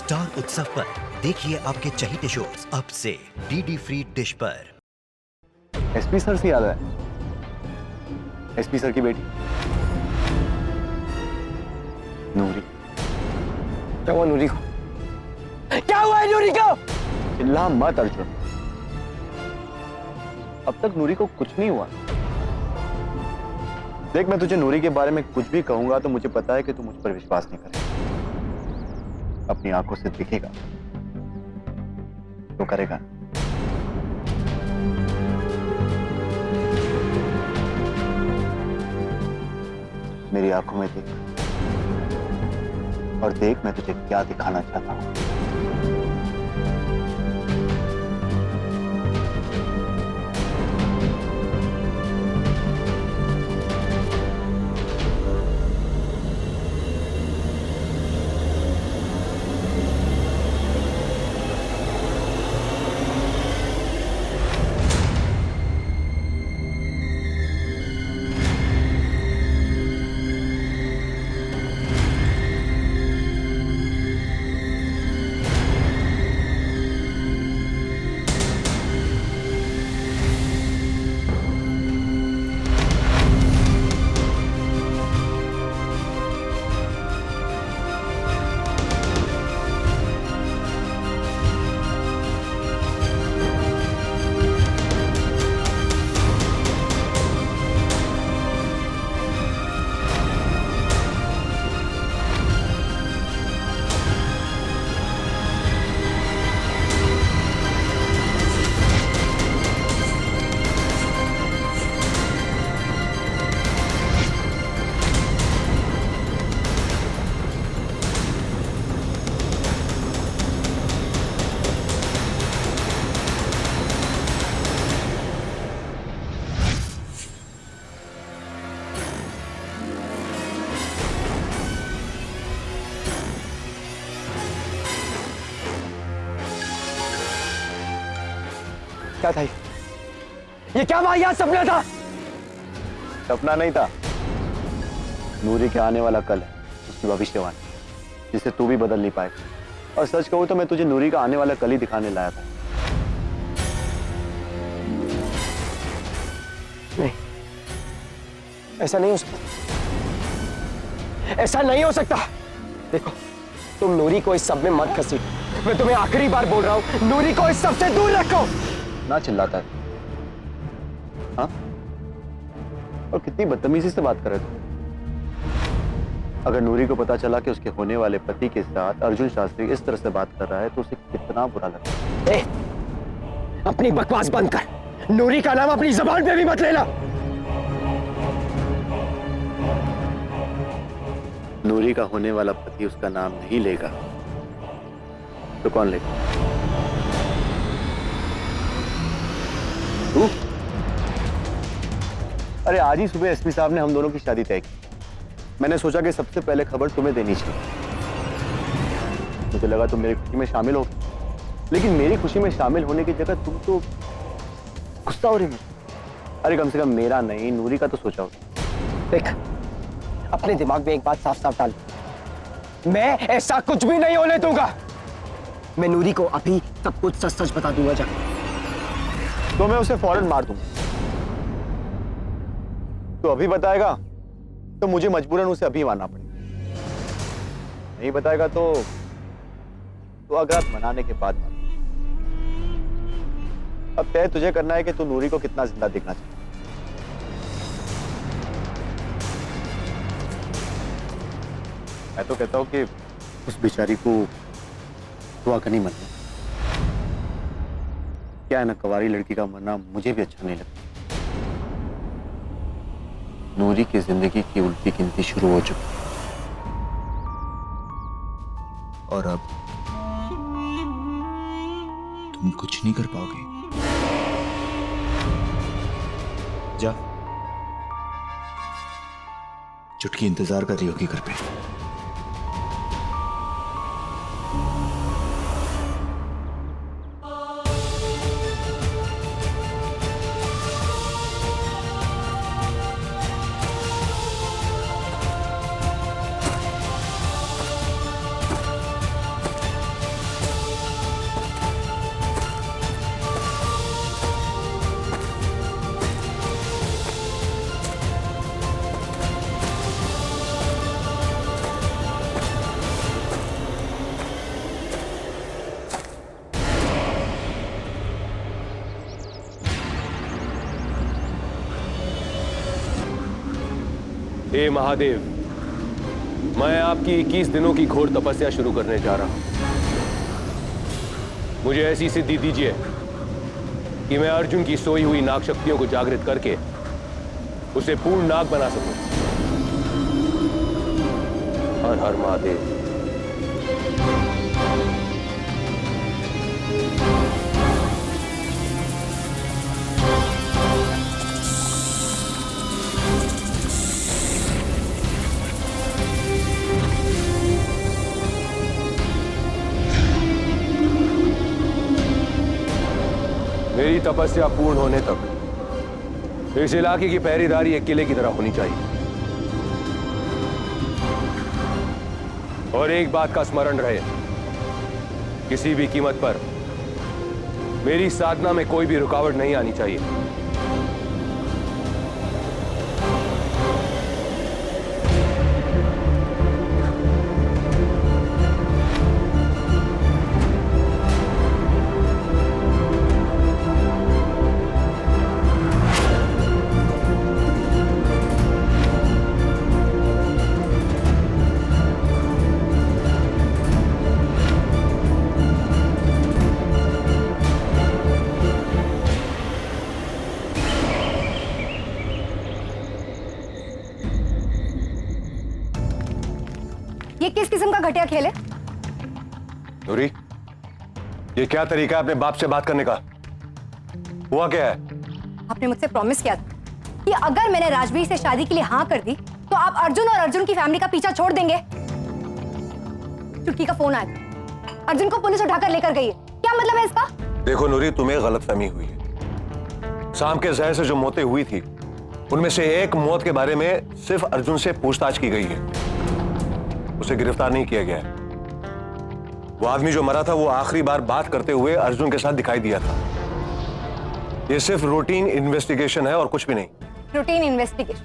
Star उत्सव पर देखिए आपके चहीते शोज अब से डीडी फ्री डिश पर। एसपी सर से याद है, एसपी सर की बेटी नूरी। क्या हुआ नूरी को? क्या हुआ है नूरी को? चिल्ला मत अर्जुन, अब तक नूरी को कुछ नहीं हुआ। देख, मैं तुझे नूरी के बारे में कुछ भी कहूंगा तो मुझे पता है कि तू मुझ पर विश्वास नहीं करेगा। अपनी आंखों से दिखेगा तो करेगा। मेरी आंखों में देख और देख मैं तुझे क्या दिखाना चाहता हूं। क्या था ये क्या वाहियात सपना था? सपना नहीं था, नूरी के आने वाला कल है, उसकी भविष्यवाणी जिसे तू भी बदल नहीं पाएगा। और सच कहूं तो मैं तुझे नूरी का आने वाला कल ही दिखाने लाया था। नहीं, ऐसा नहीं हो सकता, ऐसा नहीं हो सकता। देखो, तुम नूरी को इस सब में मत घसीटो। मैं तुम्हें आखिरी बार बोल रहा हूं, नूरी को इस सब से दूर रखो। ना चिल्लाता है, हाँ? और कितनी बदतमीजी से बात कर रहे थे। अगर नूरी को पता चला कि उसके होने वाले पति के साथ अर्जुन शास्त्री इस तरह से बात कर रहा है तो उसे कितना बुरा लगता है। अपनी बकवास बंद कर, नूरी का नाम अपनी जबान पे भी मत लेना। नूरी का होने वाला पति उसका नाम नहीं लेगा तो कौन लेगा? तू? अरे आज ही सुबह एसपी साहब ने हम दोनों की शादी तय की। मैंने सोचा कि सबसे पहले खबर तुम्हें देनी चाहिए। मुझे लगा तुम मेरी खुशी में शामिल हो, लेकिन मेरी खुशी में शामिल होने की जगह तुम तो गुस्सा हो रही हो। अरे कम से कम मेरा नहीं, नूरी का तो सोचा हो। देख, अपने दिमाग में एक बात साफ साफ डाल, मैं ऐसा कुछ भी नहीं होने दूंगा। मैं नूरी को अभी सब कुछ सच सच बता दूंगा। तो मैं उसे फौरन मार दूंगा। तो अभी बताएगा तो मुझे मजबूरन उसे अभी मारना पड़ेगा। नहीं बताएगा तो अगरात मनाने के बाद मार। अब तय तुझे करना है कि तू नूरी को कितना जिंदा देखना चाहता। मैं तो कहता हूं कि उस बेचारी को दुआ करनी मत। क्या है ना, कवारी लड़की का मरना मुझे भी अच्छा नहीं लगता। नूरी की जिंदगी की उल्टी गिनती शुरू हो चुकी है और अब तुम कुछ नहीं कर पाओगे। जा, चुटकी इंतजार कर रही होगी घर पे। हे महादेव, मैं आपकी 21 दिनों की घोर तपस्या शुरू करने जा रहा हूं। मुझे ऐसी सिद्धि दीजिए कि मैं अर्जुन की सोई हुई नाग शक्तियों को जागृत करके उसे पूर्ण नाग बना सकूं। हर हर महादेव। मेरी तपस्या पूर्ण होने तक इस इलाके की पहरेदारी एक किले की तरह होनी चाहिए। और एक बात का स्मरण रहे, किसी भी कीमत पर मेरी साधना में कोई भी रुकावट नहीं आनी चाहिए। ये किस किस्म का घटिया खेल है? नूरी, ये क्या तरीका है अपने बाप से बात करने का? हुआ क्या है? आपने मुझसे प्रॉमिस किया था कि अगर मैंने राजवीर से शादी के लिए हाँ कर दी तो आप अर्जुन और अर्जुन की फैमिली का पीछा छोड़ देंगे। चुटकी का फोन आया था, अर्जुन को पुलिस उठाकर लेकर गई है। क्या मतलब है इसका? देखो नूरी, तुम्हें गलतफहमी हुई है। शाम के जहर से जो मौतें हुई थी उनमें से एक मौत के बारे में सिर्फ अर्जुन से पूछताछ की गई है, उसे गिरफ्तार नहीं किया गया है। वो आदमी जो मरा था वो आखिरी बार बात करते हुए अर्जुन के साथ दिखाई दिया था। ये सिर्फ रूटीन इन्वेस्टिगेशन है और कुछ भी नहीं। Routine investigation?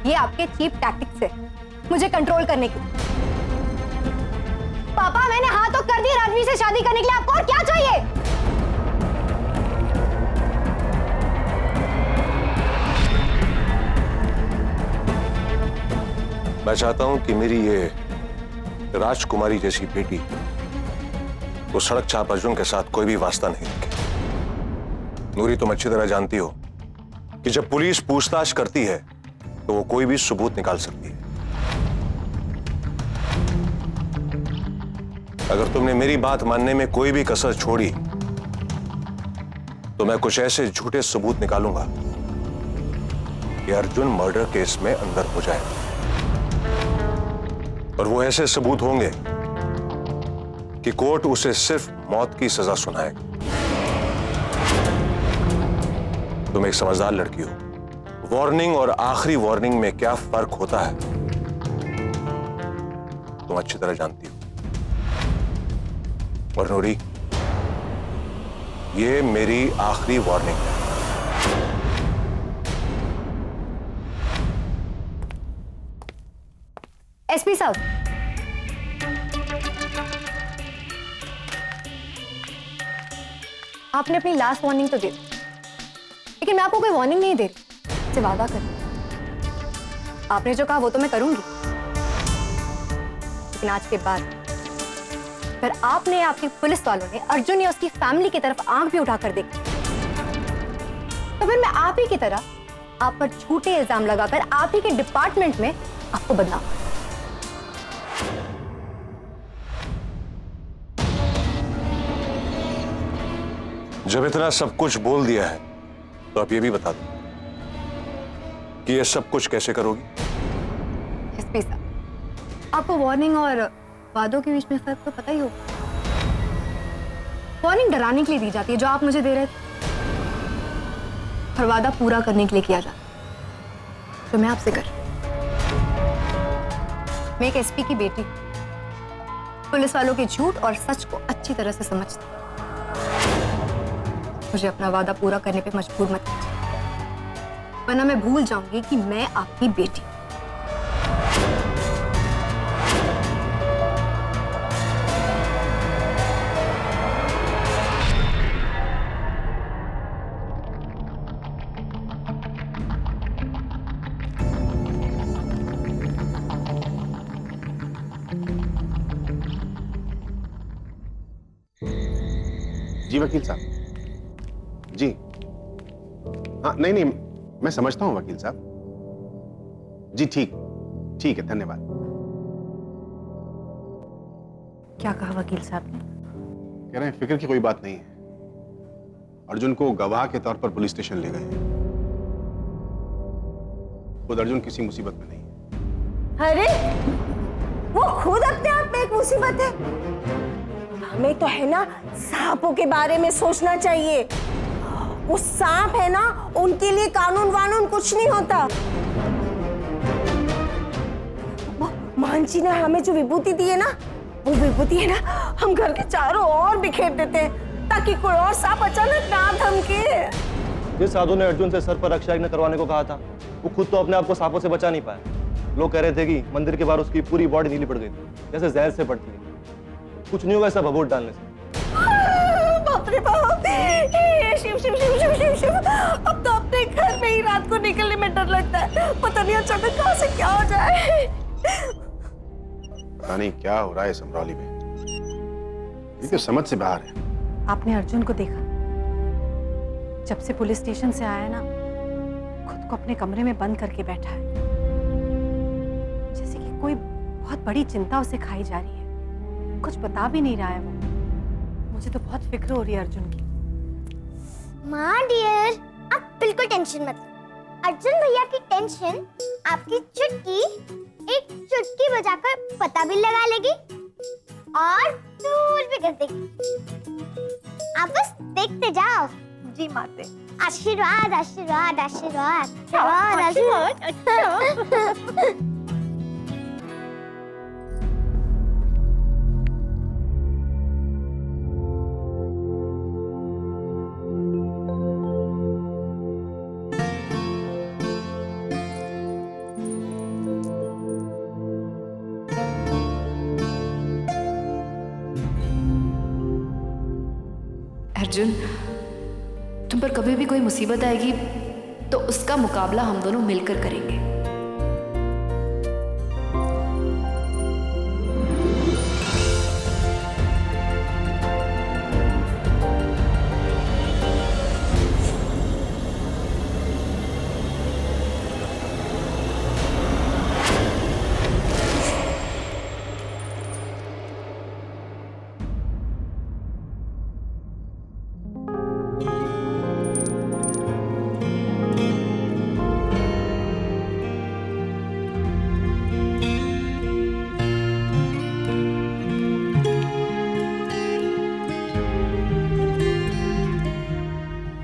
ये आपके चीप टैक्टिक्स है मुझे कंट्रोल करने की। पापा, मैंने हाँ तो कर दी राजवीर से शादी करने के लिए, आपको और क्या चाहिए? मैं चाहता हूं कि मेरी ये राजकुमारी जैसी बेटी को सड़क छाप अर्जुन के साथ कोई भी वास्ता नहीं रखे। नूरी, तुम अच्छी तरह जानती हो कि जब पुलिस पूछताछ करती है तो वो कोई भी सबूत निकाल सकती है। अगर तुमने मेरी बात मानने में कोई भी कसर छोड़ी तो मैं कुछ ऐसे झूठे सबूत निकालूंगा कि अर्जुन मर्डर केस में अंदर हो जाए। और वो ऐसे सबूत होंगे कि कोर्ट उसे सिर्फ मौत की सजा सुनाएगा। तुम एक समझदार लड़की हो। वार्निंग और आखिरी वार्निंग में क्या फर्क होता है तुम अच्छी तरह जानती हो। और नूरी, ये मेरी आखिरी वार्निंग है। एसपी साहब, आपने अपनी लास्ट वार्निंग तो दे दी, लेकिन मैं आपको कोई वार्निंग नहीं दे रही, मुझसे वादा कर। आपने जो कहा वो तो मैं करूंगी, लेकिन आज के बाद फिर आपने, आपकी पुलिस वालों ने अर्जुन या उसकी फैमिली की तरफ आंख भी उठाकर देखी तो फिर मैं आप ही की तरह आप पर झूठे इल्जाम लगाकर आप ही के डिपार्टमेंट में आपको बदनाम। जब इतना सब कुछ बोल दिया है तो आप ये भी बता दो कि ये सब कुछ कैसे करोगी? एसपी साहब, आपको वार्निंग और वादों के बीच में फर्क तो पता ही होगा। वार्निंग डराने के लिए दी जाती है जो आप मुझे दे रहे थे, और वादा पूरा करने के लिए किया जाता है जो मैं आपसे कर। मैं एक एसपी की बेटी, पुलिस वालों के झूठ और सच को अच्छी तरह से समझती हूँ। मुझे अपना वादा पूरा करने पे मजबूर मत कीजिए, वरना मैं भूल जाऊंगी कि मैं आपकी बेटी। जी वकील साहब। जी हाँ, नहीं नहीं, मैं समझता हूं वकील साहब। जी ठीक ठीक है, धन्यवाद। क्या कहा वकील साहब ने? कह रहे हैं फिक्र की कोई बात नहीं है, अर्जुन को गवाह के तौर पर पुलिस स्टेशन ले गए हैं। खुद अर्जुन किसी मुसीबत में नहीं है। अरे वो खुद अपने आप में एक मुसीबत है। हमें तो है ना सांपों के बारे में सोचना चाहिए। वो सांप है ना, उनके लिए कानून वानून कुछ नहीं होता। मान जी ने हमें जो विभूति दी है ना, वो विभूति है ना, हम घर के चारों ओर बिखेर देते हैं ताकि कोई और सांप अचानक ना धमके। जिस साधु ने अर्जुन से सर पर रक्षायज्ञ करवाने को कहा था, वो खुद तो अपने आप को सांपों से बचा नहीं पाया। लोग कह रहे थे कि मंदिर के बाहर उसकी पूरी बॉडी नीली पड़ गई थी, जैसे जहर से पड़ती है। कुछ नहीं होगा ऐसा भभूत डालने से। बाप रे बाप, शिव शिव शिव शिव शिव शिव। अब तो अपने घर में ही रात को निकलने में डर लगता है। पता नहीं अचानक कहां से क्या हो जाए। पता नहीं क्या हो रहा है समरौली में, ये तो समझ से बाहर है। आपने अर्जुन को देखा? जब से पुलिस स्टेशन से आया ना, खुद को अपने कमरे में बंद करके बैठा है, जैसे कि कोई बहुत बड़ी चिंता उसे खाई जा रही है। कुछ बता भी नहीं रहा है वो। मुझे तो बहुत फिक्र हो रही है अर्जुन की। माँ डियर, आप बिल्कुल टेंशन मत लो। अर्जुन भैया की टेंशन आपकी चुटकी एक चुटकी बजाकर पता भी लगा लेगी और दूर भी कर देगी। आप बस देखते जाओ। जी माते। आशीर्वाद आशीर्वाद आशीर्वाद आशीर्वाद आशीर्वाद। अर्जुन, तुम पर कभी भी कोई मुसीबत आएगी तो उसका मुकाबला हम दोनों मिलकर करेंगे।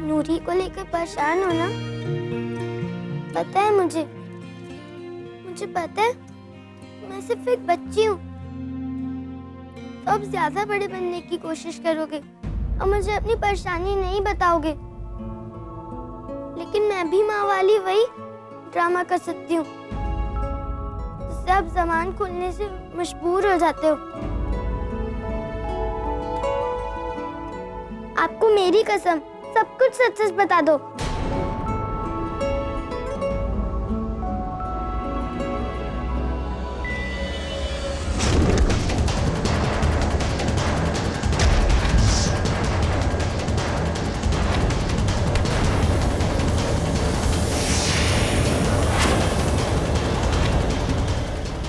नूरी को लेकर परेशान हो ना? पता है मुझे पता है, मैं सिर्फ एक बच्ची हूँ। तो अब ज्यादा बड़े बनने की कोशिश करोगे और मुझे अपनी परेशानी नहीं बताओगे, लेकिन मैं भी माँ वाली वही ड्रामा कर सकती हूँ जिससे आप जबान खोलने से मजबूर हो जाते हो। आपको मेरी कसम सब कुछ सच सच बता दो।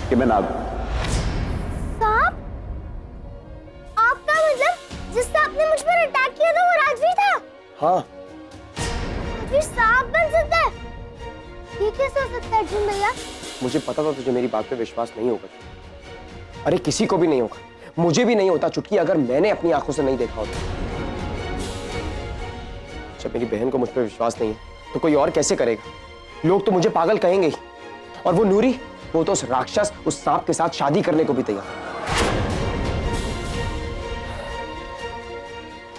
कि मैं नाग सांप? आपका मतलब जिससे आपने मुझ पर अटैक किया था वो राजवीर था? हाँ। राजवीर सांप बन सकता है? ये कैसे हो सकता है अर्जुन भैया? मुझे पता था तुझे मेरी बात पे विश्वास नहीं होगा। अरे किसी को भी नहीं होगा, मुझे भी नहीं होता चुटकी, अगर मैंने अपनी आंखों से नहीं देखा होता। जब मेरी बहन को मुझ पर विश्वास नहीं है तो कोई और कैसे करेगा? लोग तो मुझे पागल कहेंगे ही। और वो नूरी, वो तो उस राक्षस, उस सांप के साथ शादी करने को भी तैयार।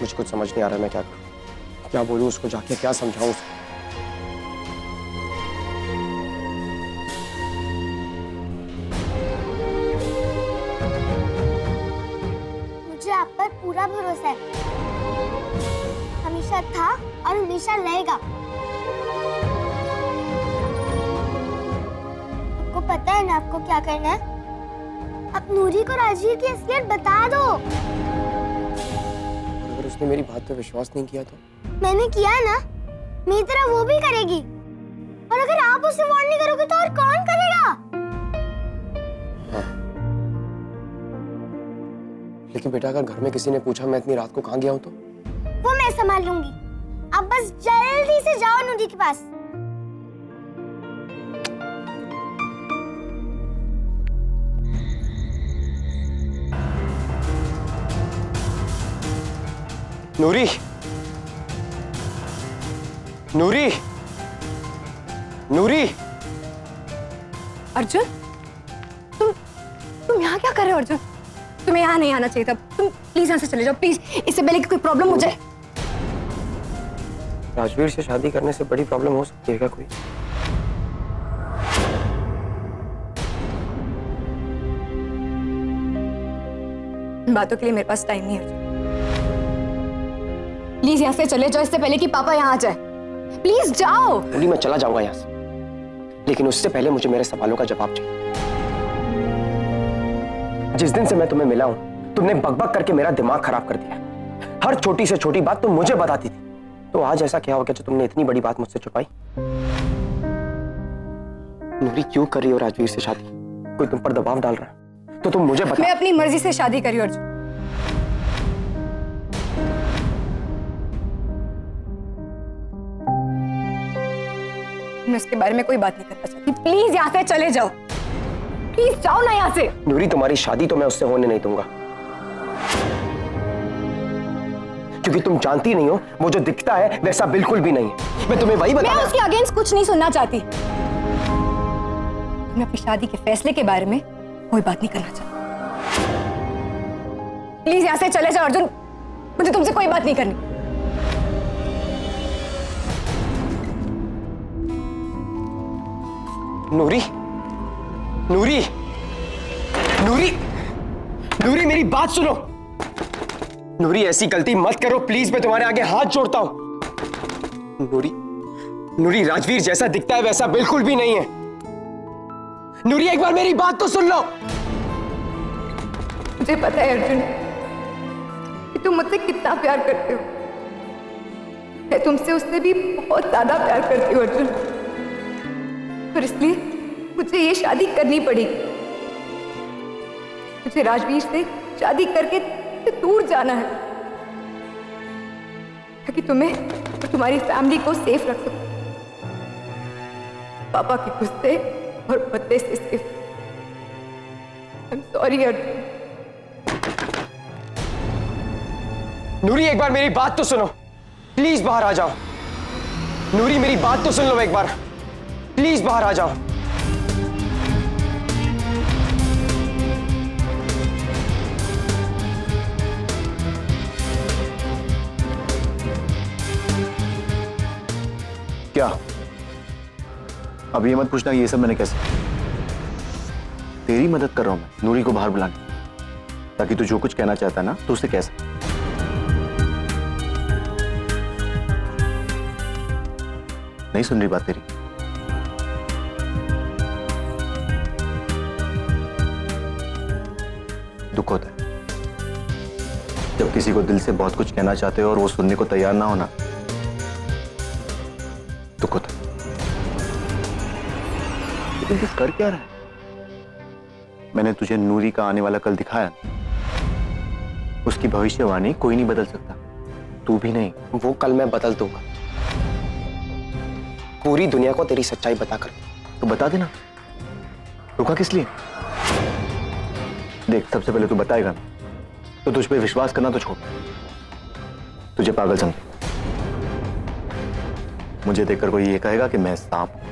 मुझे कुछ समझ नहीं आ रहा मैं क्या करूं, क्या बोलूं उसको, जाके क्या समझाऊं उसको। मुझे आप पर पूरा भरोसा है, हमेशा था और हमेशा रहेगा। आपको पता है ना आपको क्या करना है? अब नूरी को राजवीर की असलियत बता दो। अगर उस उसने मेरी बात पे विश्वास नहीं किया तो? मैंने किया ना, मेरी तरह वो भी करेगी। और अगर आप उसे वार्न नहीं करोगे तो और कौन करेगा? हाँ। लेकिन बेटा अगर घर में किसी ने पूछा मैं इतनी रात को कहाँ गया हूँ तो? वो मैं संभाल लूंगी। अब बस जल्दी से जाओ नूरी के पास। नूरी, नूरी, नूरी। अर्जुन, तुम यहाँ क्या कर रहे हो अर्जुन? तुम्हें यहाँ नहीं आना चाहिए था। तुम प्लीज यहाँ से चले जाओ प्लीज, इससे पहले कि कोई प्रॉब्लम हो जाए। राजवीर से शादी करने से बड़ी प्रॉब्लम हो सकती है क्या कोई? बातों के लिए मेरे पास टाइम नहीं है अर्जुन। प्लीज यहाँ से चले जाओ इससे पहले कि पापा यहाँ आ जाए। प्लीज जाओ। नूरी मैं चला जाऊंगा यहाँ से, लेकिन उससे पहले मुझे मेरे सवालों का जवाब चाहिए। जिस दिन से मैं तुम्हें मिला हूं तुमने बकबक करके मेरा दिमाग खराब कर दिया। हर छोटी से छोटी बात तुम मुझे बताती थी, तो आज ऐसा क्या हो गया जो तुमने इतनी बड़ी बात मुझसे छुपाई? नूरी क्यों कर रही हो राजवीर से शादी? कोई तुम पर दबाव डाल रहा है तो तुम मुझे बता। मैं अपनी मर्जी से शादी करी अर्जुन। मैं उसके बारे में कोई बात नहीं करना चाहती। प्लीज यहाँ से चले जाओ। प्लीज जाओ ना यहाँ से। नूरी तुम्हारी शादी तो मैं उससे होने नहीं दूंगा, क्योंकि तुम जानती नहीं हो वो जो दिखता है वैसा बिल्कुल भी नहीं है। मैं तुम्हें वही बता। मैं उसके अगेंस्ट कुछ नहीं सुनना चाहती। मैं अपनी शादी के फैसले के बारे में कोई बात नहीं करना चाहती। प्लीज यहाँ से चले जाओ अर्जुन, मुझे तुमसे कोई बात नहीं करनी। नूरी, नूरी, नूरी, नूरी मेरी बात सुनो। नूरी ऐसी गलती मत करो प्लीज, मैं तुम्हारे आगे हाथ जोड़ता हूं। नूरी, नूरी राजवीर जैसा दिखता है वैसा बिल्कुल भी नहीं है। नूरी एक बार मेरी बात तो सुन लो। मुझे पता है अर्जुन कि तुम मुझसे कितना प्यार करते हो। मैं तुमसे उससे भी बहुत ज्यादा प्यार करती हूँ अर्जुन, और इसलिए मुझे ये शादी करनी पड़ी। मुझे राजवीर से शादी करके दूर जाना है ताकि तुम्हें और तुम्हारी फैमिली को सेफ रख सकूं, पापा के गुस्से और बदले से safe. I am sorry Arjun. Noori एक बार मेरी बात तो सुनो, प्लीज बाहर आ जाओ। नूरी मेरी बात तो सुन लो एक बार, प्लीज बाहर आ जाओ। क्या? अब ये मत पूछना ये सब मैंने कैसे। तेरी मदद कर रहा हूं मैं नूरी को बाहर बुलाने, ताकि तू जो कुछ कहना चाहता है ना तो उसे कह सके। नहीं सुन रही बात तेरी? दुख होता है जब किसी को दिल से बहुत कुछ कहना चाहते हो और वो सुनने को तैयार ना होना। दुख होता है। लेकिन तू कर क्या रहा है? मैंने तुझे नूरी का आने वाला कल दिखाया, उसकी भविष्यवाणी कोई नहीं बदल सकता, तू भी नहीं। वो कल मैं बदल दूंगा, पूरी दुनिया को तेरी सच्चाई बताकर। तो बता देना, रुका किस लिए? देख सबसे पहले तू बताएगा ना तो तुझ पे विश्वास करना तो छोड़, तुझे पागल समझ। मुझे देखकर कोई ये कहेगा कि मैं सांप हूं।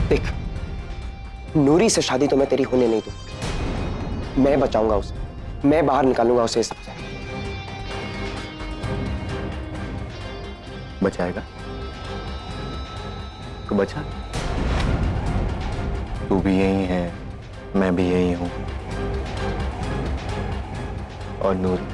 देख नूरी से शादी तो मैं तेरी होने नहीं दूंगा, मैं बचाऊंगा उसे, मैं बाहर निकालूंगा उसे सबसे। बचाएगा तो बचा, तू भी यही है, मैं भी यही हूं, और नूरी